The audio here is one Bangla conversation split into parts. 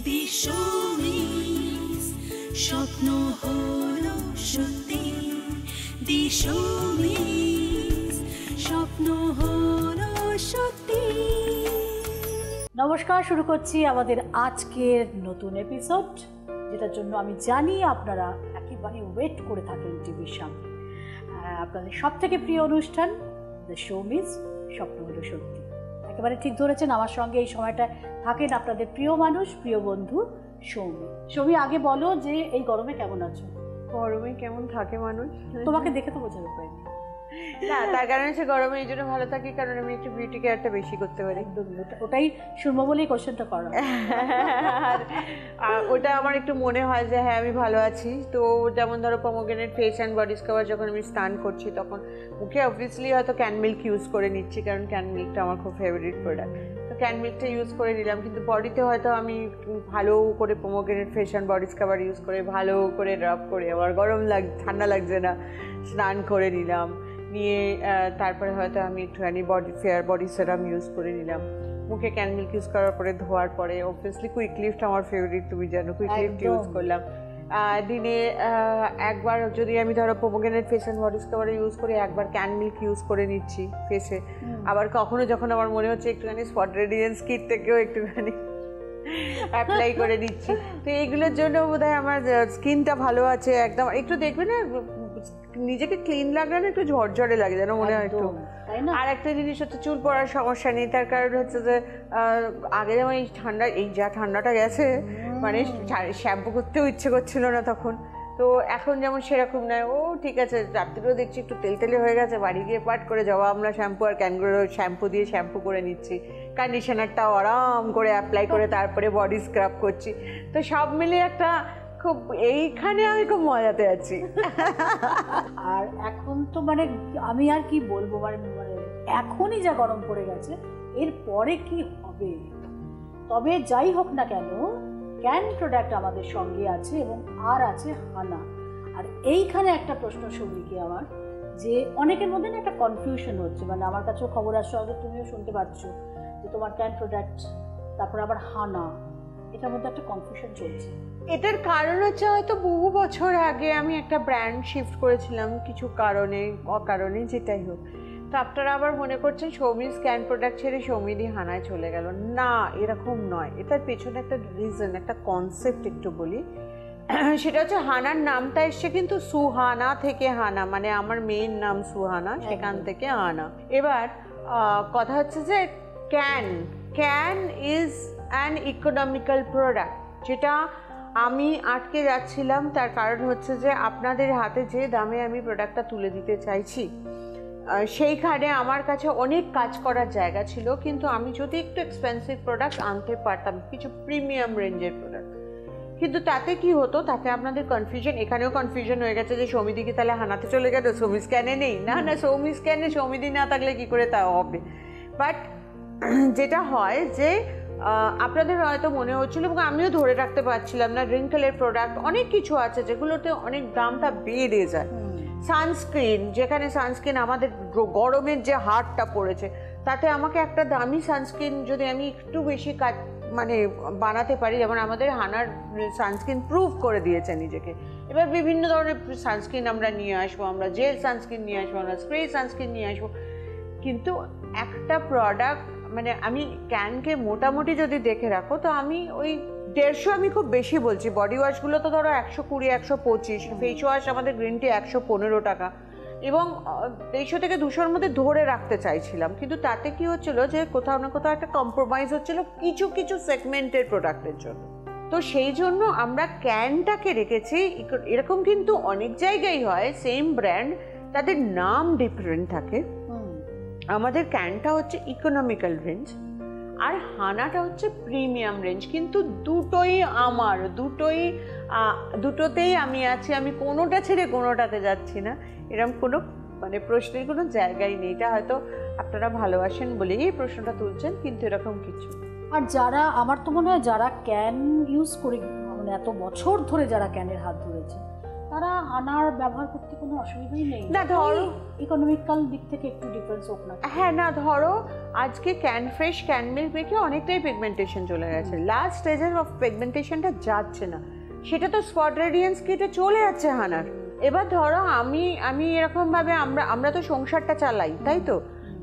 দিশমিস স্বপ্ন হলো সত্যি, দিশমিস স্বপ্ন হলো সত্যি। নমস্কার, শুরু করছি আমাদের আজকের নতুন এপিসোড, যেটার জন্য আমি জানি আপনারা একেবারে ওয়েট করে থাকেন টিভির সামনে। আপনাদের সব থেকে প্রিয় অনুষ্ঠান দিশমিস স্বপ্ন হলো সত্যি। একেবারে ঠিক ধরেছেন, আমার সঙ্গে এই সময়টা থাকেন আপনাদের প্রিয় মানুষ, প্রিয় বন্ধু সৌমি। সৌমি, আগে বলো যে এই গরমে কেমন আছো? গরমে কেমন থাকে মানুষ? তোমাকে দেখে তো বোঝাতে পারিনি। না, তার কারণে সে গরমে এই জন্য ভালো থাকি কারণ আমি একটু বিউটি কেয়ারটা বেশি করতে পারি। একদম ওটাই শুনবো বলেই কোশ্চেনটা করা। ওটা আমার একটু মনে হয় যে হ্যাঁ আমি ভালো আছি। তো যেমন ধরো pomegranate face and body scrubber যখন আমি স্নান করছি তখন মুখে অবভিয়াসলি হয়তো ক্যান মিল্ক ইউজ করে নিচ্ছি, কারণ ক্যান মিল্কটা আমার খুব ফেভারিট প্রোডাক্ট। তো ক্যান মিল্কটা ইউজ করে নিলাম, কিন্তু বডিতে হয়তো আমি ভালো করে pomegranate face and body scrubber use করে ভালো করে রাব করে, আমার ঠান্ডা লাগছে না, স্নান করে নিলাম। নিয়ে তারপরে হয়তো আমি একটুখানি বডি সেরাম ইউজ করে নিলাম। মুখে ক্যান মিল্ক ইউজ করার পরে ধোয়ার পরে অবভিয়াসলি কুইক লিফট আমার ফেভারিট, তুমি জানো, কুইক লিফট ইউজ করলাম। দিনে একবার যদি আমি ধরো pomegranate face and body scrubber use করি, একবার ক্যান মিল্ক ইউজ করে নিচ্ছি ফেসে। আবার কখনো যখন আমার মনে হচ্ছে একটুখানি স্পট রেডিয়েন্স কিট থেকেও একটুখানি অ্যাপ্লাই করে নিচ্ছি। তো এইগুলোর জন্য বোধহয় আমার স্কিনটা ভালো আছে একদম। একটু দেখবে না নিজেকে ক্লিন লাগলে না একটু ঝরঝরে লাগে, যেন মনে হয় একটু। আর একটা জিনিস হচ্ছে চুল পড়ার সমস্যা নেই, তার কারণ হচ্ছে যে আগে যেমন এই যা ঠান্ডাটা গেছে, মানে শ্যাম্পু করতেও ইচ্ছে করছিল না তখন। তো এখন যেমন সেরকম নয়, ও ঠিক আছে, রাত্রিও দেখছি একটু তেলতেলে হয়ে গেছে, বাড়ি গিয়ে পাট করে জবা আমলা শ্যাম্পু আর ক্যানগুলো শ্যাম্পু দিয়ে শ্যাম্পু করে নিচ্ছি, কন্ডিশনারটাও আরাম করে অ্যাপ্লাই করে তারপরে বডি স্ক্রাব করছি। তো সব মিলিয়ে একটা খুব, এইখানে আমি খুব মজাতে আছি। আর এখন তো মানে আমি আর কি বলবো, মানে এখনই যা গরম পড়ে গেছে, এরপরে কি হবে? তবে যাই হোক না কেন, ক্যান প্রোডাক্ট আমাদের সঙ্গে আছে এবং আর আছে হানা। আর এইখানে একটা প্রশ্ন সৌমিকে আমার, যে অনেকের মধ্যে না একটা কনফিউশন হচ্ছে, মানে আমার কাছেও খবর আসছে, হয়তো তুমিও শুনতে পাচ্ছ, যে তোমার ক্যান প্রোডাক্ট তারপর আবার হানা, এটার মধ্যে একটা কনফিউশন চলছে। এটার কারণ হচ্ছে হয়তো বহু বছর আগে আমি একটা ব্র্যান্ড শিফট করেছিলাম কিছু কারণে অকারণে, যেটাই হোক। তো আপনারা আবার মনে করছেন সৌমির স্ক্যান প্রোডাক্ট ছেড়ে সৌমিদি হানায় চলে গেল। না, এরকম নয়। এটার পেছনে একটা রিজন, একটা কনসেপ্ট একটু বলি। সেটা হচ্ছে হানার নামটা এসছে কিন্তু সুহানা থেকে, হানা মানে আমার মেয়ের নাম সুহানা, সেখান থেকে হানা। এবার কথা হচ্ছে যে can is an economical product, যেটা আমি আটকে যাচ্ছিলাম। তার কারণ হচ্ছে যে আপনাদের হাতে যে দামে আমি প্রোডাক্টটা তুলে দিতে চাইছি, সেইখানে আমার কাছে অনেক কাজ করার জায়গা ছিল, কিন্তু আমি যদি একটু এক্সপেন্সিভ প্রোডাক্ট আনতে পারতাম, কিছু প্রিমিয়াম রেঞ্জের প্রোডাক্ট, কিন্তু তাতে কি হতো, তাতে আপনাদের কনফিউশন, এখানেও কনফিউশন হয়ে গেছে যে সৌমিদিকে তাহলে হানাতে চলে গেল, সৌমি স্ক্যানে নেই। না, সৌমি স্ক্যানে সৌমিদি না থাকলে কি করে তা হবে? বাট যেটা হয় যে আপনাদের হয়তো মনে হচ্ছিল, এবং আমিও ধরে রাখতে পারছিলাম না, রিঙ্কেলের প্রোডাক্ট অনেক কিছু আছে যেগুলোতে অনেক দামটা বেড়ে যায়। সানস্ক্রিন, যেখানে সানস্ক্রিন আমাদের গরমের যে হারটা পড়েছে, তাতে আমাকে একটা দামি সানস্ক্রিন যদি আমি একটু বেশি মানে বানাতে পারি, যেমন আমাদের হানার সানস্ক্রিন প্রুভ করে দিয়েছে নিজেকে। এবার বিভিন্ন ধরনের সানস্ক্রিন আমরা নিয়ে আসবো, আমরা জেল সানস্ক্রিন নিয়ে আসবো, আমরা স্প্রে সানস্ক্রিন নিয়ে আসবো, কিন্তু একটা প্রোডাক্ট, মানে আমি ক্যানকে মোটামুটি যদি দেখে রাখো তো আমি ওই 150, আমি খুব বেশি বলছি, বডি ওয়াশগুলো তো ধরো 120, 125, ফেস ওয়াশ আমাদের গ্রিন টি 115 টাকা, এবং 150 থেকে 200-র মধ্যে ধরে রাখতে চাইছিলাম। কিন্তু তাতে কি হচ্ছিল যে কোথাও না কোথাও একটা কম্প্রোমাইজ হচ্ছিল কিছু কিছু সেগমেন্টের প্রোডাক্টের জন্য। তো সেই জন্য আমরা ক্যানটাকে রেখেছি এরকম। কিন্তু অনেক জায়গায় হয় সেম ব্র্যান্ড, তাদের নাম ডিফারেন্ট থাকে। আমাদের ক্যানটা হচ্ছে ইকোনমিক্যাল রেঞ্জ আর হানাটা হচ্ছে প্রিমিয়াম রেঞ্জ, কিন্তু দুটোই আমার, দুটোতেই আমি আছি, আমি কোনোটা ছেড়ে কোনোটাতে যাচ্ছি না, এরকম কোনো মানে প্রশ্নের কোনো জায়গাই নেই। এটা হয়তো আপনারা ভালোবাসেন বলেই এই প্রশ্নটা তুলছেন, কিন্তু এরকম কিছু। আর যারা, আমার তো মনে হয় যারা ক্যান ইউজ করি, মানে এত বছর ধরে যারা ক্যানের হাত ধরেছে, তারা হানার ব্যবহার করতে কোনো অসুবিধাই নেই। না ধরো ইকোনমিক্যাল দিক থেকে একটু ডিফারেন্স হোক না, হ্যাঁ না ধরো আজকে ক্যান ফ্রেশ ক্যান মিল্ক মেখে অনেকটাই পিগমেন্টেশন চলে গেছে, লাস্ট স্টেজের অফ পিগমেন্টেশনটা যাচ্ছে না, সেটা তো স্পট রেডিয়েন্স কেটে চলে যাচ্ছে হানার। এবার ধরো আমি এরকম ভাবে আমরা তো সংসারটা চালাই, তাই তো?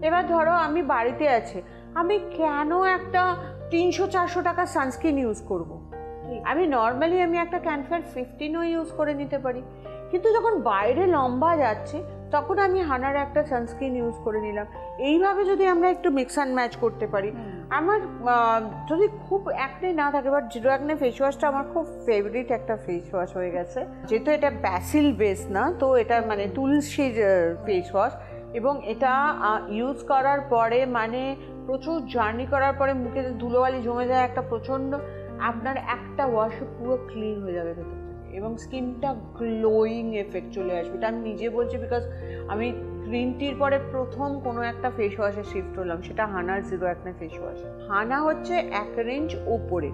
এবার ধরো আমি বাড়িতে আছি, আমি কেন একটা 300-400 টাকা সানস্ক্রিন ইউজ করব? আমি নর্মালি আমি একটা ক্যানফেয়ার 15ও ইউজ করে নিতে পারি, কিন্তু যখন বাইরে লম্বা যাচ্ছে তখন আমি হানার একটা সানস্ক্রিন ইউজ করে নিলাম। এইভাবে যদি আমরা একটু মিক্স অ্যান্ড ম্যাচ করতে পারি, আমার যদি খুব অ্যাকনে না থাকে, বাট জিরো অ্যাকনে ফেস ওয়াশটা আমার খুব ফেভারিট একটা ফেস ওয়াশ হয়ে গেছে, যেহেতু এটা ব্যাসিল বেস না, তো এটা মানে তুলসীর ফেস ওয়াশ, এবং এটা ইউজ করার পরে মানে প্রচুর জার্নি করার পরে মুখে ধুলোবালি জমে যায় একটা প্রচণ্ড, আপনার একটা ওয়াশে পুরো ক্লিন হয়ে যাবে ভেতর থেকে, এবং স্কিনটা গ্লোয়িং এফেক্ট চলে আসবে। এটা আমি নিজে বলছি, বিকজ আমি গ্রিন টির পরে প্রথম কোনো একটা ফেস ওয়াশে শিফট হলাম, সেটা হানার জিরো অ্যাকনে ফেস ওয়াশ। হানা হচ্ছে এক রেঞ্জ ওপরে,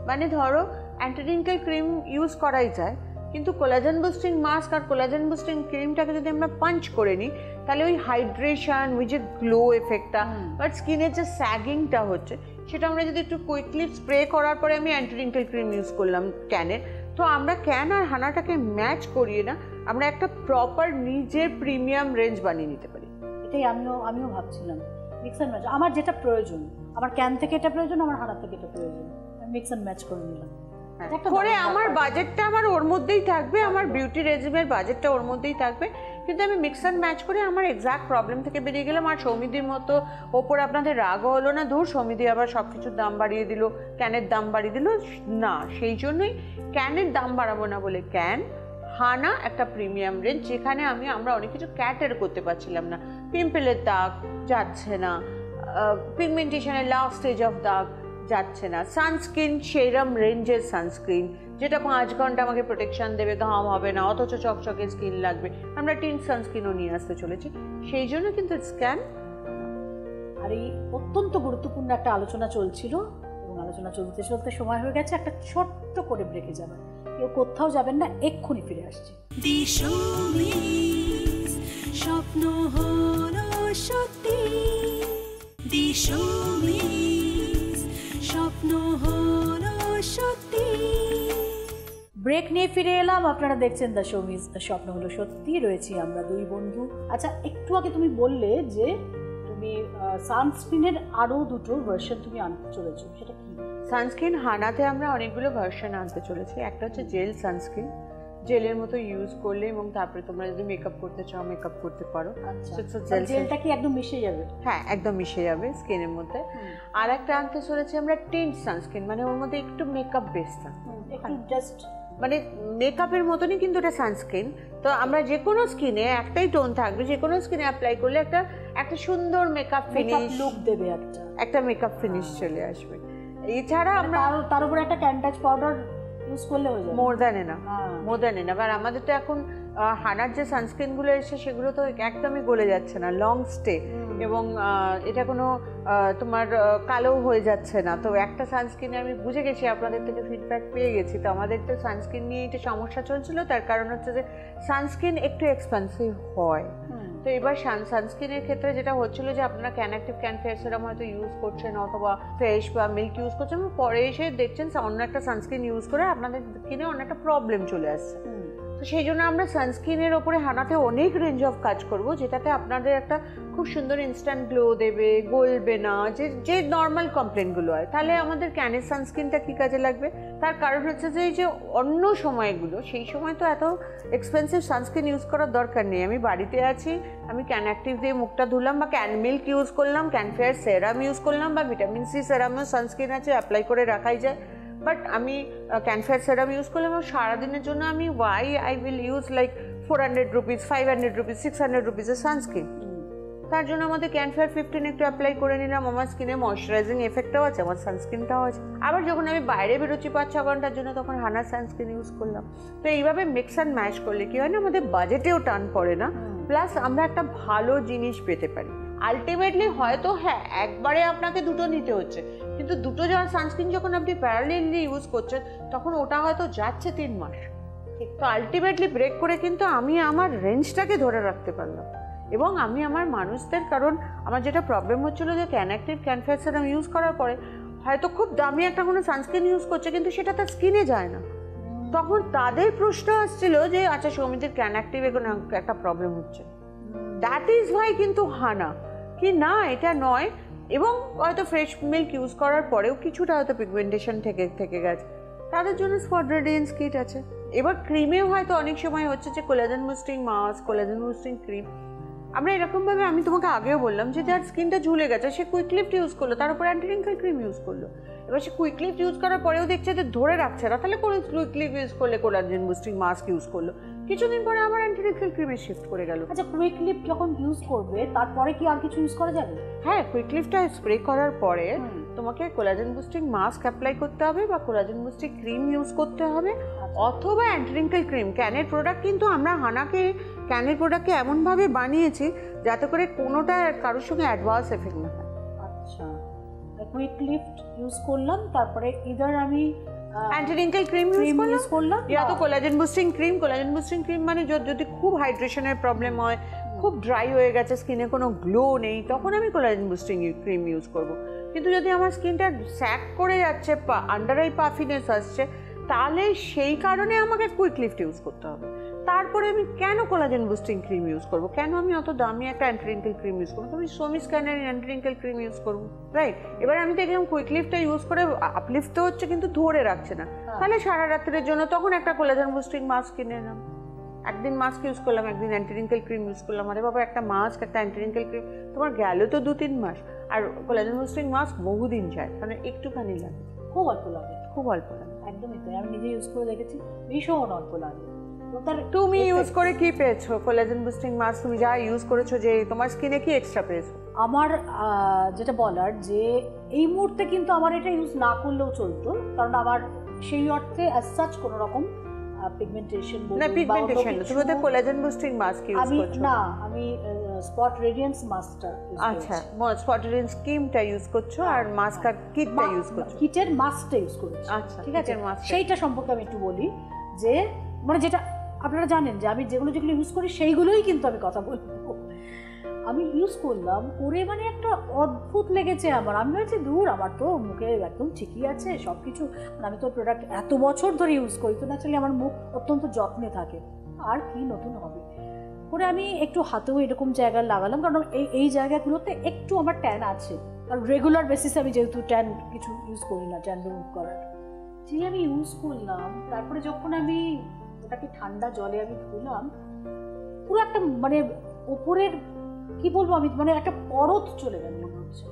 মানে ধরো অ্যান্টি রিঙ্কেল ক্রিম ইউজ করাই যায়, কিন্তু কোলাজেন বুস্টিং মাস্ক আর কোলাজেন বুস্টিং ক্রিমটাকে যদি আমরা পাঞ্চ করে নিই, তাহলে ওই হাইড্রেশন, ওই যে গ্লো এফেক্টটা, বাট স্কিনের যে স্যাগিংটা হচ্ছে, সেটা আমরা যদি একটু কুইকলি স্প্রে করার পরে আমি অ্যান্টি রিঙ্কেল ক্রিম ইউজ করলাম ক্যানের, তো আমরা ক্যান আর হানাটাকে ম্যাচ করিয়ে না আমরা একটা প্রপার নিজের প্রিমিয়াম রেঞ্জ বানিয়ে নিতে পারি। এটাই আমিও ভাবছিলাম, মিক্স অ্যান্ড ম্যাচ। আমার যেটা প্রয়োজন, আমার ক্যান থেকে এটা প্রয়োজন, আমার হানা থেকে এটা প্রয়োজন, আমি মিক্স অ্যান্ড ম্যাচ করে নিলাম করে। আমার বাজেটটা আমার ওর মধ্যেই থাকবে, আমার বিউটি রেজিমের বাজেটটা ওর মধ্যেই থাকবে, কিন্তু আমি মিক্স অ্যান্ড ম্যাচ করে আমার এক্সাক্ট প্রবলেম থেকে বেরিয়ে গেলাম। আর সৌমিদির মতো ওপর আপনাদের রাগও হলো না, ধুর সৌমিদি আবার সব কিছুর দাম বাড়িয়ে দিল, ক্যানের দাম বাড়িয়ে দিল না, সেই জন্যই ক্যানের দাম বাড়াবো না বলে ক্যান, হানা একটা প্রিমিয়াম রেঞ্জ, যেখানে আমরা অনেক কিছু ক্যাটার করতে পারছিলাম না। পিম্পলের দাগ যাচ্ছে না, পিগমেন্টেশনের লাস্ট স্টেজ অফ দাগ যাচ্ছে না, সানস্ক্রিন সেরাম রেঞ্জের সানস্ক্রিন যেটা 5 ঘন্টা আমাকে প্রোটেকশন দেবে, ঘাম হবে না, অথচ চকচকে স্কিন লাগবে, আমরা টিন সানস্ক্রিনও নিয়ে আসতে চলেছি, সেই জন্য কিন্তু স্ক্যান। আর এই অত্যন্ত গুরুত্বপূর্ণ একটা আলোচনা চলছিল, এবং আলোচনা চলতে চলতে সময় হয়ে গেছে একটা ছোট্ট করে ব্রেকে যাবে, কেউ কোথাও যাবেন না, এক্ষুনি ফিরে আসছে। দিশমিস স্বপ্ন হলো সত্যি, দিশমিস স্বপ্ন হলো সত্যি। ব্রেক নিয়ে ফিরে এলাম, আপনারা দেখছেন দ্য শোমিজ স্বপ্ন হলো সত্যি, রয়েছি আমরা দুই বন্ধু। আচ্ছা, একটু আগে তুমি বললে যে তুমি সানস্ক্রিনের আরো দুটো ভার্সন তুমি আনতে চলেছো, সেটা কি? সানস্ক্রিন হানাতে আমরা অনেকগুলো ভার্সন আনতে চলেছি। একটা হচ্ছে জেল সানস্ক্রিন, জেলের মতো ইউজ করলে, এবং তারপরে তোমরা যদি মেকআপ করতে চাও মেকআপ করতে পারো। জেলটা কি একদম মিশে যাবে? হ্যাঁ, একদম মিশে যাবে স্কিনের মধ্যে। আর একটা আনতে চলেছি আমরা টিন্ট সানস্ক্রিন, মানে ওর মধ্যে একটু মেকআপ বেস থাকে, একটু জাস্ট মানে মেকআপের মতনই, কিন্তু এটা সানস্ক্রিন। তো আমরা যে কোনো স্কিনে একটাই টোন থাকবে, যে কোনো স্কিনে অ্যাপ্লাই করলে একটা সুন্দর মেকআপ ফিনিশ লুক দেবে, একটা মেকআপ ফিনিশ চলে আসবে। এছাড়া আমরা তার উপরে একটা ক্যান্টাচ পাউডার ইউজ করলে হয়ে যাবে, মোর দ্যান এনাফ। আর আমাদের তো এখন হানার যে সানস্ক্রিনগুলো এসে সেগুলো তো একদমই গলে যাচ্ছে না, লং স্টে, এবং এটা কোনো তোমার কালো হয়ে যাচ্ছে না। তো একটা সানস্ক্রিনে আমি বুঝে গেছি, আপনাদের থেকে ফিডব্যাক পেয়ে গেছি, তো আমাদের তো সানস্ক্রিন নিয়ে এটা সমস্যা চলছিল, তার কারণ হচ্ছে যে সানস্ক্রিন একটু এক্সপেন্সিভ হয়। তো এবার সানস্ক্রিনের ক্ষেত্রে যেটা হচ্ছিল যে আপনারা ক্যানঅ্যাক্টিভ ক্যান ফেয়ার সেরাম হয়তো ইউজ করছেন, অথবা ফ্রেশ বা মিল্ক ইউজ করছেন, পরে এসে দেখছেন অন্য একটা সানস্ক্রিন ইউজ করে আপনাদের স্কিনে অন্য একটা প্রবলেম চলে আসছে। তো সেই জন্য আমরা সানস্ক্রিনের ওপরে হানাতে অনেক রেঞ্জ অফ কাজ করব, যেটাতে আপনাদের একটা খুব সুন্দর ইনস্ট্যান্ট গ্লো দেবে, গলবে না, যে নর্মাল কমপ্লেনগুলো হয়। তাহলে আমাদের ক্যানের সানস্ক্রিনটা কী কাজে লাগবে? তার কারণ হচ্ছে যে এই যে অন্য সময়গুলো, সেই সময় তো এত এক্সপেন্সিভ সানস্ক্রিন ইউজ করার দরকার নেই। আমি বাড়িতে আছি, আমি ক্যান অ্যাক্টিভ দিয়ে মুখটা ধুলাম, বা ক্যান মিল্ক ইউজ করলাম, ক্যান ফেয়ার সেরাম ইউজ করলাম, বা ভিটামিন সি সেরামও সানস্ক্রিন আছে, অ্যাপ্লাই করে রাখাই যায়। বাট আমি ক্যান ফেয়ার সেরাম ইউজ করলাম, এবং সারাদিনের জন্য আমি I will use like 400 rupees, 500 rupees, 600 রুপিসের সানস্ক্রিন। তার জন্য আমাদের ক্যান ফেয়ার 15 একটু অ্যাপ্লাই করে নিলাম, আমার স্কিনে ময়শ্চারাইজিং এফেক্টটাও আছে, আমার সানস্ক্রিনটাও আছে। আবার যখন আমি বাইরে বেরোচ্ছি 5-6 ঘন্টার জন্য, তখন হানার সানস্ক্রিন ইউজ করলাম। তো এইভাবে মিক্স অ্যান্ড ম্যাচ করলে কি হয় না, আমাদের বাজেটেও টান পড়ে না, প্লাস আমরা একটা ভালো জিনিস পেতে পারি। আলটিমেটলি হয়তো হ্যাঁ একবারে আপনাকে দুটো নিতে হচ্ছে, কিন্তু দুটো যাওয়ার সানস্ক্রিন যখন আপনি প্যারালেললি ইউজ করছেন, তখন ওটা হয়তো যাচ্ছে 3 মাস। তো আলটিমেটলি ব্রেক করে কিন্তু আমি আমার রেঞ্জটাকে ধরে রাখতে পারলাম, এবং আমি আমার মানুষদের, কারণ আমার যেটা প্রবলেম হচ্ছিল যে ক্যানঅ্যাক্টিভ ক্যানফেস সিরাম ইউজ করার পরে হয়তো খুব দামি একটা কোনো সানস্ক্রিন ইউজ করছে কিন্তু সেটা তার স্কিনে যায় না, তখন তাদের প্রশ্ন আসছিল যে আচ্ছা সৌমিত্রীর ক্যানঅ্যাক্টিভে কোনো একটা প্রবলেম হচ্ছে, দ্যাট ইজ ভাই কিন্তু হানা কি না এটা নয়। এবং হয়তো ফ্রেশ মিল্ক ইউজ করার পরেও কিছুটা হয়তো পিগমেন্টেশন থেকে গেছে, তাদের জন্য স্পট রেডিয়েন্স কিট আছে। এবার ক্রিমেও হয়তো অনেক সময় হচ্ছে যে collagen boosting mask, collagen boosting cream, আমরা এরকমভাবে আমি তোমাকে আগেও বললাম যে যার স্কিনটা ঝুলে গেছে সে কুইক লিফট ইউজ করলো, তার উপর অ্যান্টি রিঙ্কেল ক্রিম ইউজ করলো, এবার সে কুইক লিফট ইউজ করার পরেও দেখছে যে ধরে রাখছে না, তাহলে কোনো কুইক লিফট ইউজ করলে কোলাজেন বুস্টিং মাস্ক ইউজ করলো, কিছুদিন পরে আবার অ্যান্টি রিঙ্কেল ক্রিমে শিফট করে গেল। আচ্ছা কুইক লিফট যখন ইউজ করবে তারপরে কি আর কিছু ইউজ করা যাবে? হ্যাঁ, কুইক লিফটটা স্প্রে করার পরে তোমাকে কোলাজেন বুস্টিং মাস্ক অ্যাপ্লাই করতে হবে বা কোলাজেন বুস্টিং ক্রিম ইউজ করতে হবে অথবা অ্যান্টি রিঙ্কেল ক্রিম। ক্যানের প্রোডাক্ট কিন্তু আমরা হানাকে ক্যানের প্রোডাক্টকে এমনভাবে বানিয়েছি যাতে করে কোনোটা কারোর সঙ্গে অ্যাডভান্স এফেক্ট না হয়। আচ্ছা কুইক লিফট ইউজ করলাম, তারপরে ইদার আমি অ্যান্টি রিঙ্কেল ক্রিম ইউজ করলাম ইয়া তো collagen boosting cream. Collagen boosting cream মানে যদি খুব হাইড্রেশনের প্রবলেম হয়, খুব ড্রাই হয়ে গেছে, স্কিনে কোনো গ্লো নেই, তখন আমি কোলাজেন বুস্টিং ক্রিম ইউজ করব। কিন্তু যদি আমার স্কিনটা স্যাক করে যাচ্ছে, আন্ডার আই পাফিনেস আসছে, তাহলে সেই কারণে আমাকে কুইক লিফট ইউজ করতে হবে। তারপরে আমি কেন কোলাজেন বুস্টিং ক্রিম ইউজ করবো, কেন আমি অত দামি একটা অ্যান্টি রিঙ্কেল ক্রিম ইউজ করবো, আমি সোমিস ক্যানের অ্যান্টি রিঙ্কেল ক্রিম ইউজ করবো, রাইট? এবার আমি দেখলাম কুইক লিফটটা ইউজ করে আপলিফট তো হচ্ছে কিন্তু ধরে রাখছে না, তাহলে সারা রাত্রের জন্য তখন একটা কোলাজেন বুস্টিং মাস্ক কিনে নিলাম। একদিন মাস্ক ইউজ করলাম, একদিন অ্যান্টি রিঙ্কেল ক্রিম ইউজ করলাম, আরে বাবা একটা মাস্ক একটা অ্যান্টি রিঙ্কেল ক্রিম তোমার গেল তো 2-3 মাস, আর কোলাজেন বুস্টিং মাস্ক বহুদিন যায়, কারণ একটুখানি লাগে, খুব অল্প লাগে, খুব অল্প লাগে। একদমই তাই, আমি নিজে ইউজ করে দেখেছি, ভীষণ অল্প লাগে। তুমি ইউজ করে কি পেয়েছো? কোলাজেন বুস্টিং মাস্ক তুমি যা ইউজ করেছো, যে তোমার স্কিনে কি এক্সট্রা পেয়েছো? আমার যেটা বলার যে এই মুহূর্তে কিন্তু আমার এটা ইউজ না করলেও চলতো, কারণ আমার সেই অর্থে অ্যাজ সাচ কোনো রকম পিগমেন্টেশন না, পিগমেন্টেশন না, তুমি তো কোলাজেন বুস্টিং মাস্ক ইউজ করছো। না, আমি স্পট রেডিয়েন্স মাস্কটা আচ্ছা, স্পট রেডিয়েন্স ক্রিমটা ইউজ করছো আর মাস্ক আর কিটটা ইউজ করছো। কিটের মাস্কটা ইউজ করেছি। আচ্ছা, ঠিক আছে, সেইটা সম্পর্কে আমি একটু বলি যে মানে যেটা আপনারা জানেন যে আমি যেগুলো ইউজ করি সেইগুলোই কিন্তু আমি কথা বলবো। আমি ইউজ করলাম করে মানে একটা অদ্ভুত লেগেছে আমার, আমি ভাবছি দূর আমার তো মুখে একদম ঠিকই আছে সব কিছু, আমি তো প্রোডাক্ট এত বছর ধরে ইউজ করি, তো ন্যাচারালি আমার মুখ অত্যন্ত যত্নে থাকে, আর কি নতুন হবে করে আমি একটু হাতেও এরকম জায়গায় লাগালাম, কারণ এই জায়গাগুলোতে একটু আমার ট্যান আছে, কারণ রেগুলার বেসিসে আমি যেহেতু ট্যান কিছু ইউজ করি না, ট্যান রিমুভ করার, যে আমি ইউজ করলাম। তারপরে যখন আমি ওটাকে ঠান্ডা জলে আমি ধুলাম, পুরো একটা মানে উপরের কি বলবো আমি, মানে একটা পরত চলে গেল মনে হচ্ছে,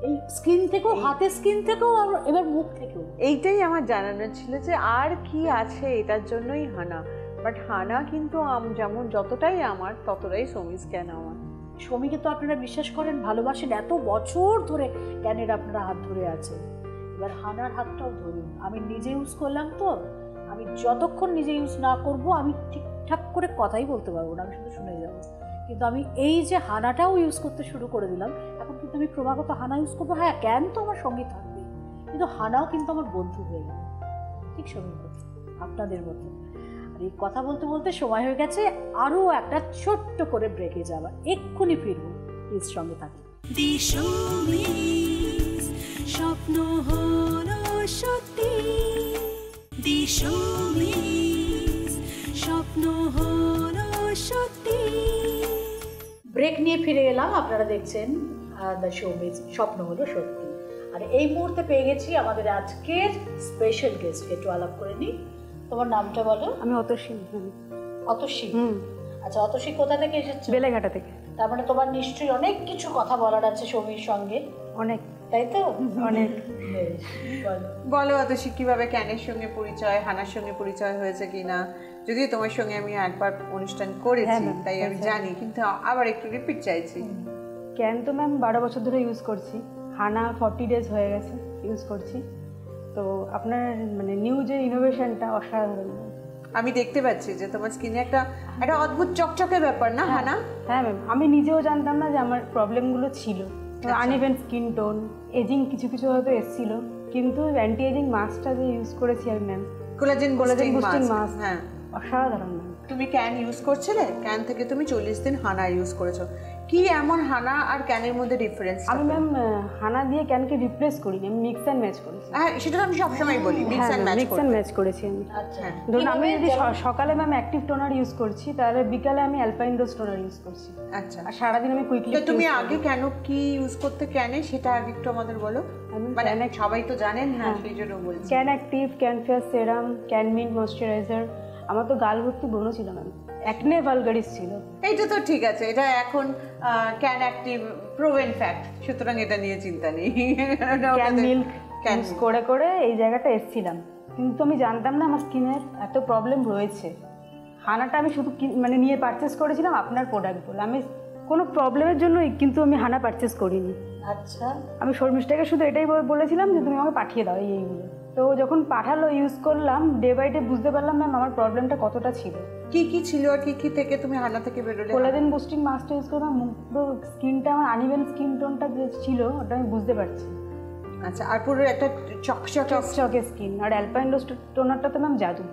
এই স্কিন থেকেও, হাতের স্কিন থেকেও, আর এবার মুখ থেকেও। এইটাই আমার জানানোর ছিল যে আর কি আছে, এটার জন্যই হানা। বাট হানা কিন্তু যেমন যতটাই আমার ততটাই সৌমিস ক্যান আমার। সৌমিকে তো আপনারা বিশ্বাস করেন, ভালোবাসেন, এত বছর ধরে ক্যানের আপনারা হাত ধরে আছেন, এবার হানার হাতটাও ধরুন। আমি নিজে ইউজ করলাম, তো আমি যতক্ষণ নিজে ইউজ না করব আমি ঠিকঠাক করে কথাই বলতে পারবো না, আমি শুধু শুনে যাবো। কিন্তু আমি এই যে হানাটাও ইউজ করতে শুরু করে দিলাম, এখন কিন্তু আমি ক্রমাগত হানা ইউজ করবো। হ্যাঁ, ক্যান তো আমার সঙ্গে থাকবে, কিন্তু হানাও কিন্তু আমার বন্ধু হয়ে গেল, ঠিক সঙ্গে আপনাদের মতো। আর এই কথা বলতে বলতে সময় হয়ে গেছে আরও একটা ছোট্ট করে ব্রেকে যাওয়া, এক্ষুনি ফিরবো, প্লিজ সঙ্গে থাকুন। স্বপ্ন হলো সত্যি, স্বপ্ন হলো সত্যি। ব্রেক নিয়ে ফিরে এলাম, আপনারা দেখছেন দ্য শোবিজ স্বপ্ন হলো সত্যি। আর এই মুহূর্তে পেয়ে গেছি আমাদের আজকের স্পেশাল গেস্টকে, একটু আলাপ করে নিই। তোমার নামটা বলো। আমি অতসী। অতসী? আচ্ছা, অতসী কোথা থেকে এসেছো? বেলেঘাটা থেকে। তার মানে তোমার নিশ্চয়ই অনেক কিছু কথা বলার আছে সৌমির সঙ্গে। অনেক, তাই তো? অনেক। বলো অতসী, কিভাবে ক্যানের সঙ্গে পরিচয়, হানার সঙ্গে পরিচয় হয়েছে কিনা? যদিও তোমার সঙ্গে আমি একবার অনুষ্ঠান করেছি, তাই আমি জানি, কিন্তু আবার একটু রিপিট চাইছি। ক্যান তো ম্যাম 12 বছর ধরে ইউজ করছি, হানা 40 ডেজ হয়ে গেছে ইউজ করছি। তো আপনার মানে নিউ যে ইনোভেশনটা অসাধারণ। আমি দেখতে পাচ্ছি যে তোমার স্কিনে একটা অদ্ভুত চকচকে ব্যাপার না হানা? হ্যাঁ ম্যাম, আমি নিজেও জানতাম না যে আমার প্রবলেমগুলো ছিল, আনইভেন স্কিন টোন, এজিং কিছু কিছু হয়তো এসেছিল, কিন্তু অ্যান্টি এজিং মাস্কটা যে ইউজ করেছি আমি ম্যাম, কোলাজেন বুস্টিং মাস্ক, হ্যাঁ অসাধারণ ম্যাম। তুমি ক্যান ইউজ করছিলে, ক্যান থেকে তুমি 40 দিন হানা ইউজ করেছো। কি এমন হানা আর ক্যানের মধ্যে ডিফারেন্স? আমি ম্যাম হানা দিয়ে ক্যানকে রিপ্লেস করিনি, আমি মিক্স অ্যান্ড ম্যাচ করেছি। হ্যাঁ, সেটা তো আমি সবসময় বলি, mix and match. Mix and match করেছি আমি। আচ্ছা, ধরুন আমি যদি সকালে ম্যাম অ্যাক্টিভ টোনার ইউজ করছি, তাহলে বিকালে আমি অ্যালপাইন ডোজ টোনার ইউজ করছি। আচ্ছা, আর সারাদিন আমি কুইকলি। তো তুমি আগে কেন কি ইউজ করতে ক্যানে, সেটা আগে একটু আমাদের বলো। মানে সবাই তো জানেন না, সেই জন্য বলছি। Can active, can fair serum, can mint moisturiser. আমার তো গাল ভর্তি ব্রণ ছিল ম্যাম, অ্যাকনে ভালগারিস ছিল। এইটা তো ঠিক আছে, এটা এখন ক্যান অ্যাক্টিভ প্রোভেন ফ্যাক্ট, সুতরাং এটা নিয়ে চিন্তা নেই। ক্যান মিল্ক ইউজ করে করে এই জায়গাটা এসেছিলাম, কিন্তু আমি জানতাম না আমার স্কিনের এত প্রবলেম রয়েছে। হানাটা আমি শুধু মানে নিয়ে পারচেস করেছিলাম আপনার প্রোডাক্ট বলে, আমি কোনো প্রবলেমের জন্যই কিন্তু আমি হানা পারচেস করিনি। আচ্ছা, আমি শর্মিষ্ঠাকে শুধু এটাই বলেছিলাম যে তুমি আমাকে পাঠিয়ে দাও এইগুলো। তো যখন পাঠালো ইউজ করলাম, ডে বাই ডে বুঝতে পারলাম ম্যাম আমার প্রবলেমটা কতটা ছিল। কি কি ছিল আর কি কি থেকে তুমি হানা থেকে বেরোলে? কোলাজেন বুস্টিং মাস্কটা ইউজ করলাম, পুরো স্কিনটা আমার আনইভেন স্কিন টোনটা যে ছিল ওটা আমি বুঝতে পারছি। আচ্ছা, আর পুরো একটা চকচকে স্কিন। আর অ্যালপাইন ডোজ টোনারটা তো ম্যাম জাদু।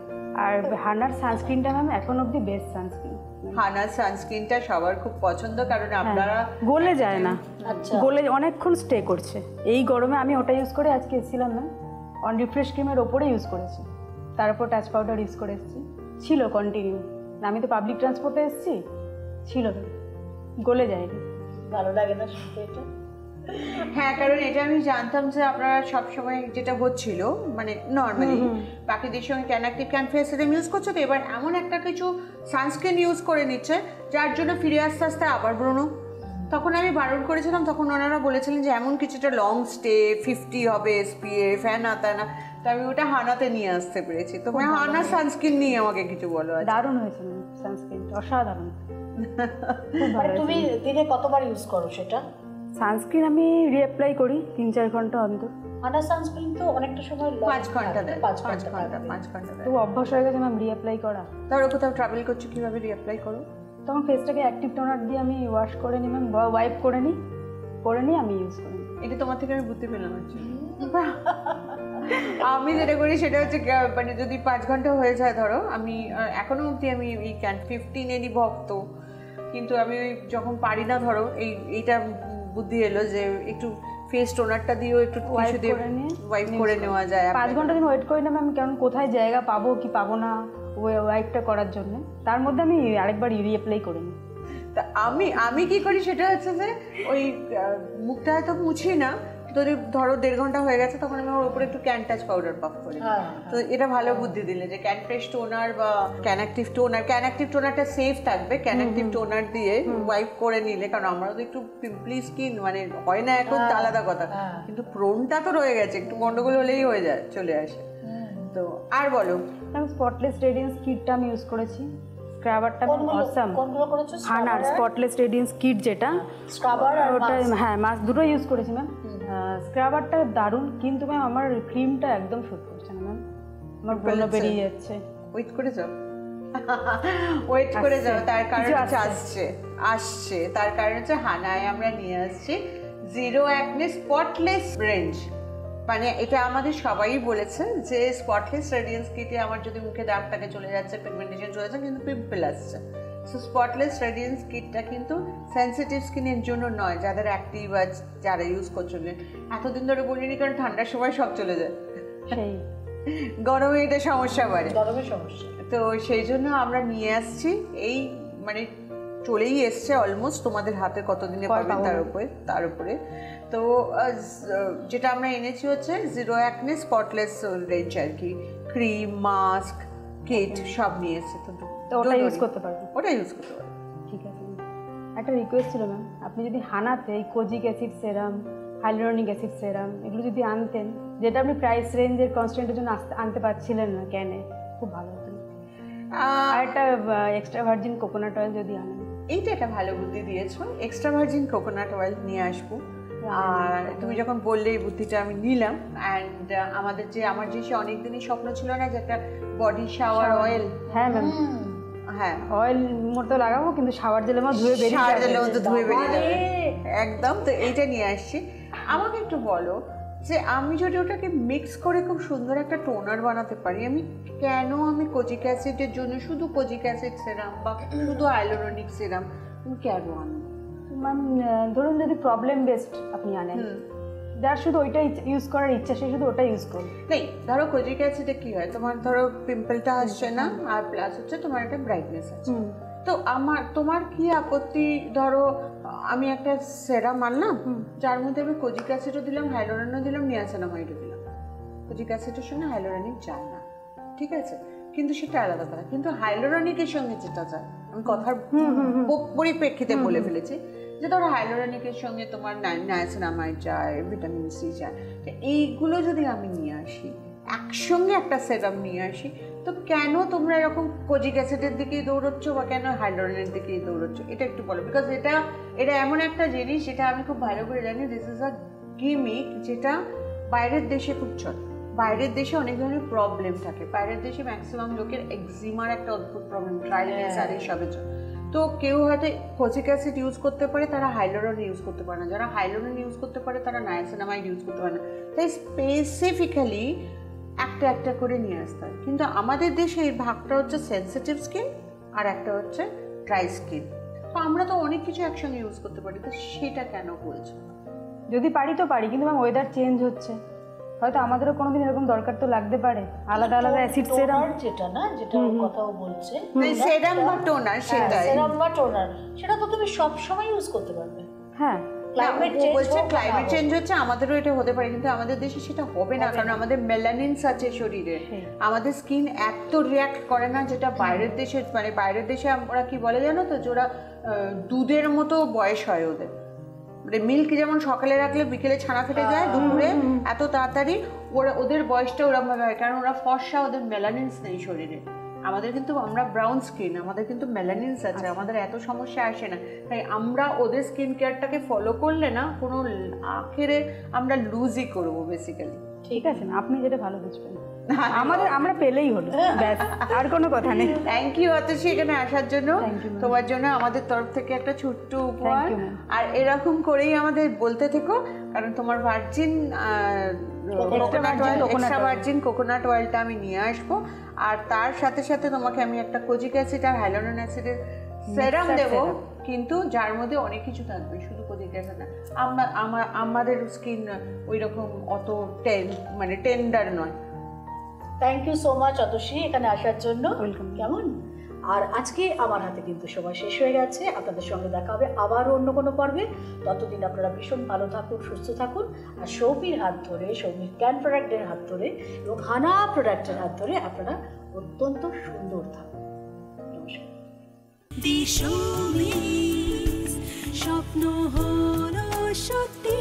আর হানার সানস্ক্রিনটা ম্যাম এখন অব্দি বেস্ট সানস্ক্রিন। হানার সানস্ক্রিনটা সবার খুব পছন্দ, কারণ আপনারা গলে যায় না, আচ্ছা, গলে অনেকক্ষণ স্টে করছে। এই গরমে আমি ওটা ইউজ করে আজকে এসেছিলাম ম্যাম, অন রিফ্রেশ ক্রিমের ওপরে ইউজ করেছি, তারপর টাচ পাউডার ইউজ করে এসেছি, ছিল কন্টিনিউ। আমি তো পাবলিক ট্রান্সপোর্টে এসেছি, ছিল তো, গলে যায়নি। ভালো লাগে না শুনতে এটা? হ্যাঁ, কারণ এটা আমি জানতাম যে আপনারা সবসময় যেটা হচ্ছিল মানে নর্মালি বাকিদের সঙ্গে can active, can fair serum use করছো, তো এবার এমন একটা কিছু সানস্ক্রিন ইউজ করে নিচ্ছে যার জন্য ফিরে আস্তে আস্তে আবার ব্রণ। তখন আমি বারণ করেছিলাম, তখন ওনারা বলেছিলেন যে এমন কিছুটা লং স্টে 50 হবে এসপিএফ, হ্যাঁ না তা না। তো আমি ওটা হানাতে নিয়ে আসতে পেরেছি। তো হানা সানস্ক্রিন নিয়ে আমাকে কিছু বলো। দারুণ হয়েছে ম্যাম সানস্ক্রিন, অসাধারণ। মানে তুমি দিনে কতবার ইউজ করো সেটা? সানস্ক্রিন আমি রিঅ্যাপ্লাই করি 3-4 ঘন্টা অন্তর। হানা সানস্ক্রিন তো অনেকটা সময় 5 ঘন্টা দেয়, 5 5 ঘন্টা। ঘন্টা দেয়। তো অভ্যাস হয়ে গেছে ম্যাম রিঅ্যাপ্লাই করা। তারপরে কোথাও ট্রাভেল করছো, কিভাবে রিঅ্যাপ্লাই করো? তখন ফেসটাকে অ্যাক্টিভ টোনার দিয়ে আমি ওয়াশ করে নিই ম্যাম, ওয়াইপ করে নিই আমি ইউজ করি। এটা তোমার থেকে আমি বুঝতে পেলাম। আমি যেটা করি সেটা হচ্ছে মানে যদি 5 ঘন্টা হয়ে যায়, ধরো আমি এখনো অবধি আমি এই ক্যান 15 ভক্ত, কিন্তু আমি যখন পারি না, ধরো এইটা বুদ্ধি এলো যে একটু ফেস টোনারটা দিয়েও একটু টিস্যু দিয়ে ওয়াইপ করে নেওয়া যায়। 5 ঘন্টা দিন ওয়েট করি না ম্যাম, কারণ কোথায় জায়গা পাবো কি পাবো না ওয়াইপটা করার জন্য, তার মধ্যে আমি আরেকবার রিঅ্যাপ্লাই করে নিই। তা আমি কি করি সেটা হচ্ছে যে ওই মুখটা হয়তো মুছি না, যদি ধরো 1.5 ঘন্টা হয়ে গেছে, তখন আমি ওর উপরে একটু ক্যান টাচ পাউডার পাফ করি। তো এটা ভালো বুদ্ধি দিলে যে ক্যান ফ্রেশ টোনার বা ক্যান অ্যাক্টিভ টোনারটা সেফ থাকবে। ক্যান অ্যাক্টিভ টোনার দিয়ে ওয়াইপ করে নিলে, কারণ আমারও তো একটু পিম্পলি স্কিন, মানে হয় না এখন আলাদা কথা, কিন্তু ব্রণটা তো রয়ে গেছে, একটু গন্ডগোল হলেই হয়ে যায়, চলে আসে। তো আর বলো। স্পটলেস রেডিয়েন্স কিটটা আমি ইউজ করেছি, স্ক্রাবারটা অসাম। কোনগুলো করেছো? হানার স্পটলেস রেডিয়েন্স কিট যেটা, স্ক্রাবার আর ওটা হ্যাঁ মাস্ক দুটো ইউজ করেছি ম্যাম। স্ক্রাবারটা দারুণ, কিন্তু ম্যাম আমার ক্রিমটা একদম শুট করছে না ম্যাম, আমার ব্রণ বেরিয়ে যাচ্ছে। ওয়েট করে যাও, তার কারণ আসছে তার কারণ হচ্ছে হানায় আমরা নিয়ে আসছি জিরো অ্যাকনে স্পটলেস রেঞ্জ। মানে এটা আমাদের সবাই বলেছে যে স্পটলেস রেডিয়েন্স কিটে আমার যদি মুখে দাগ থাকে চলে যাচ্ছে, পিগমেন্টেশন চলে যাচ্ছে, কিন্তু পিম্পল আসছে। সো স্পটলেস রেডিয়েন্স কিটটা কিন্তু সেন্সিটিভ স্কিনের জন্য নয়, যাদের অ্যাক্টিভ আছে, যারা ইউজ করছিলেন। এতদিন ধরে বলিনি কারণ ঠান্ডার সময় সব চলে যায়, সেই গরমে এটা সমস্যা বাড়ে, গরমের সমস্যা। তো সেই জন্য আমরা নিয়ে আসছি এই, মানে চলেই এসছে অলমোস্ট, তোমাদের হাতে কতদিনে পাবেন তার উপরে। তো যেটা আমরা এনেছি হচ্ছে জিরো অ্যাকনে স্পটলেস রেঞ্জ আর কি, ক্রিম, মাস্ক, কিট সব নিয়ে এসছে। তো ওটা ইউজ করতে পারবো? ওটা ইউজ করতে পারবো। ঠিক আছে। একটা রিকোয়েস্ট ছিল ম্যাম, আপনি যদি হানাতে এই কোজিক অ্যাসিড সেরাম, হাইলুরনিক অ্যাসিড সেরাম এগুলো যদি আনতেন, যেটা আপনি প্রাইস রেঞ্জের কনস্ট্যান্টের জন্য আনতে পারছিলেন না ক্যানে, খুব ভালো হতো। আর একটা এক্সট্রা ভার্জিন কোকোনাট অয়েল যদি আনেন। এইটা একটা ভালো বুদ্ধি দিয়েছো, এক্সট্রা ভার্জিন কোকোনাট অয়েল নিয়ে আসবো। আর তুমি যখন বললে এই বুদ্ধিটা আমি নিলাম। অ্যান্ড আমার যে অনেকদিনই স্বপ্ন ছিল না যে একটা বডি শাওয়ার অয়েল। হ্যাঁ ম্যাম, হ্যাঁ অয়েল মতো লাগাবো, কিন্তু শাওয়ার জেলের মধ্যে ধুয়ে বেরিয়ে যাবে একদম। তো এইটা নিয়ে আসছি। আমাকে একটু বলো যে আমি যদি ওটাকে মিক্স করে খুব সুন্দর একটা টোনার বানাতে পারি, আমি কেন আমি কোজিক অ্যাসিডের জন্য শুধু কোজিক অ্যাসিড সেরাম বা শুধু হাইলোরনিক সেরাম কেন আনবো? ম্যাম ধরুন যদি প্রবলেম বেসড আপনি আনেন, যার শুধু ওইটাই ইউজ করার ইচ্ছা সে শুধু ওটাই ইউজ করবে। নেই, ধরো কোজিক অ্যাসিডে কি হয়, তোমার ধরো পিম্পলটা আসছে না, আর প্লাস হচ্ছে তোমার একটা ব্রাইটনেস আছে। তো তোমার কি আপত্তি, ধরো আমি একটা সেরাম আনলাম যার মধ্যে আমি কোজিক অ্যাসিডও দিলাম, হাইলোরনও দিলাম, নিয়াসিনামাইডও দিলাম। কোজিক অ্যাসিডের সঙ্গে হাইলোরনিক যায় না, ঠিক আছে, কিন্তু সেটা আলাদা কথা। কিন্তু হাইলোরনিকের সঙ্গে যেটা যায়, আমি কথার পরিপ্রেক্ষিতে বলে ফেলেছি, যে ধরো হাইলোরনিকের সঙ্গে তোমার নায়াসিনামাইড যায়, ভিটামিন সি যায়, তো এইগুলো যদি আমি নিয়ে আসি একসঙ্গে একটা সেরাম নিয়ে আসি, তো কেন তোমরা এরকম কোজিক অ্যাসিডের দিকেই দৌড়চ্ছ বা কেন হাইলোরনের দিকেই দৌড়চ্ছ, এটা একটু বলো। বিকজ এটা এমন একটা জিনিস যেটা আমি খুব ভালো করে জানি, দিস ইজ আ গিমিক, যেটা বাইরের দেশে খুব চলে। বাইরের দেশে অনেক ধরনের প্রবলেম থাকে, বাইরের দেশে ম্যাক্সিমাম লোকের এক্সিমার একটা অদ্ভুত প্রবলেম, ড্রাইনেস আর এইসবের জন্য। তো কেউ হয়তো কোজিক অ্যাসিড ইউজ করতে পারে, তারা হাইলোরন ইউজ করতে পারে না, যারা হাইলোরন ইউজ করতে পারে তারা নায়াসিনামাইড ইউজ করতে পারে না। তাই স্পেসিফিক্যালি একটা একটা করে নিয়ে আসতে হয়। কিন্তু আমাদের দেশে এই ভাগটা হচ্ছে সেনসিটিভ স্কিন আর একটা হচ্ছে ড্রাই স্কিন, তো আমরা তো অনেক কিছু একসঙ্গে ইউজ করতে পারি, তো সেটা কেন বলছো? যদি পারি তো পারি, কিন্তু ম্যাম ওয়েদার চেঞ্জ হচ্ছে, হয়তো আমাদেরও কোনোদিন এরকম দরকার তো লাগতে পারে, আলাদা আলাদা অ্যাসিড সেরাম যেটা না, যেটা কথাও বলছে সেরাম বা টোনার, সেটাই সেরাম বা টোনার, সেটা তো তুমি সব সময় ইউজ করতে পারবে। হ্যাঁ, ক্লাইমেট চেঞ্জ হচ্ছে, আমাদেরও এটা হতে পারে, কিন্তু আমাদের দেশে সেটা হবে না, কারণ আমাদের মেলানিনস আছে শরীরে, আমাদের স্কিন এত রিয়াক্ট করে না, যেটা বাইরের দেশে, মানে বাইরের দেশে ওরা কি বলে জানো তো, যে ওরা দুধের মতো বয়স হয় ওদের, মানে মিল্ক যেমন সকালে রাখলে বিকেলে ছানা ফেটে যায়, দুপুরে এত তাড়াতাড়ি ওদের বয়সটা ওরকম ভাবে হয়, কারণ ওরা ফর্সা, ওদের মেলানিনস নেই শরীরে। আমাদের কিন্তু, আমরা ব্রাউন স্কিন, আমাদের কিন্তু মেলানিনস আছে, আমাদের এত সমস্যা আসে না। তাই আমরা ওদের স্কিন কেয়ারটাকে ফলো করলে না, কোনো আখেরে আমরা লুজই করবো বেসিক্যালি। ঠিক আছে, আপনি যেটা ভালো বুঝবেন, আমরা পেলেই হলো, ব্যাস, আর কোনো কথা নেই। থ্যাংক ইউ অতসী এখানে আসার জন্য, তোমার জন্য আমাদের তরফ থেকে একটা ছোট্ট উপহার, আর এরকম করেই আমাদের বলতে থেকো, কারণ তোমার ভার্জিন এক্সট্রা ভার্জিন কোকোনাট অয়েলটা আমি নিয়ে আসবো, আর তার সাথে সাথে তোমাকে আমি একটা কোজিক অ্যাসিড আর হাইলোরন অ্যাসিডের সেরাম দেবো, কিন্তু যার মধ্যে অনেক কিছু থাকবে, শুধু কোজিক অ্যাসিড না। আমাদের স্কিন ওই রকম অত মানে টেন্ডার নয়। Thank you so much Atasi এখানে আসার জন্য। কেমন? আর আজকে আমার হাতে কিন্তু সময় শেষ হয়ে গেছে, আপনাদের সঙ্গে দেখা হবে আবারও অন্য কোনো পর্বে। ততদিন আপনারা ভীষণ ভালো থাকুন, সুস্থ থাকুন, আর সৌমির হাত ধরে, সৌমির ক্যান প্রোডাক্টের হাত ধরে এবং হানা প্রোডাক্টের হাত ধরে আপনারা অত্যন্ত সুন্দর থাকুন। নমস্কার। স্বপ্ন হলো সত্যি।